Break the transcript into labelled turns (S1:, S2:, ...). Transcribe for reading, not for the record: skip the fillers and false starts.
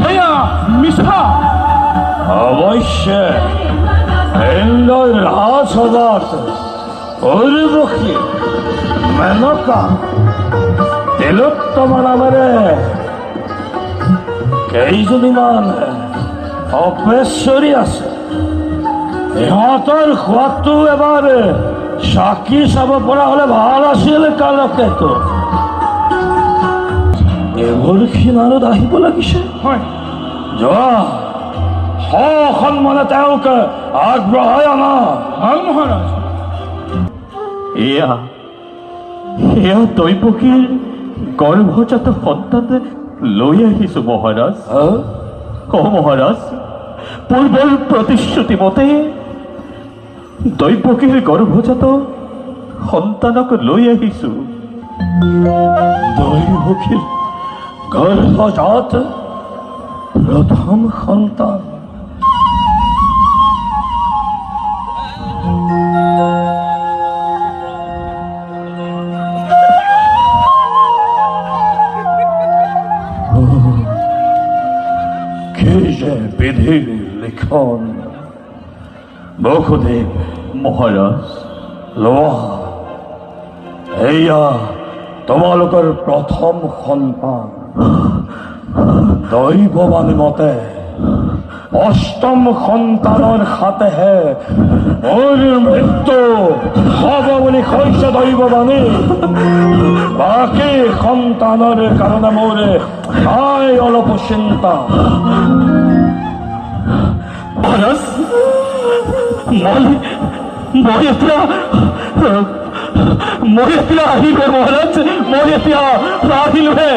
S1: এয়া মিছা।
S2: অৱশ্যে ইন্দ্ৰৰ ৰাজসভাত উৰ্বশী, মেনকা, তিলোত্তমা নামেৰে কেইজনীমান অপেশ্বৰী আছে। ইহঁতৰ সোৱাদটো এবাৰ চাকি চাব পৰা হলে ভাল আছিল কালকেতো। এইবোৰ কিনাৰত আহিব লাগিছে।
S1: হয়,
S2: যোৱা সন্মানে তেওঁক আগবঢ়াই আনা।
S1: ভাল মহাৰাজ।
S3: এয়া এয়া দৈৱকীৰ গৰ্ভজাত সন্তান লৈ আহিছো মহাৰাজ। মহাৰাজ, পূৰ্বৰ প্ৰতিশ্ৰুতি মতে দৈৱকীৰ গৰ্ভজাত সন্তানক লৈ আহিছো।
S2: দৈৱকীৰ গৰ্ভজাত প্ৰথম সন্তান। কি যে বিধিৰ লিখন। বসুদেৱ
S3: মহাৰাজ,
S2: লোৱা, এয়া তোমালোকৰ প্ৰথম সন্তান। দৈৱবাণী মতে অষ্টম সন্তানৰ হাতেহে মোৰ মৃত্যু হব বুলি কৈছে দৈৱবাণী। বাকী সন্তানৰ কাৰণে মোৰ নাই অলপ চিন্তা।
S3: মহাৰাজ, মই এতিয়া আহিলো মহাৰাজ, মই এতিয়া আহিলোহে।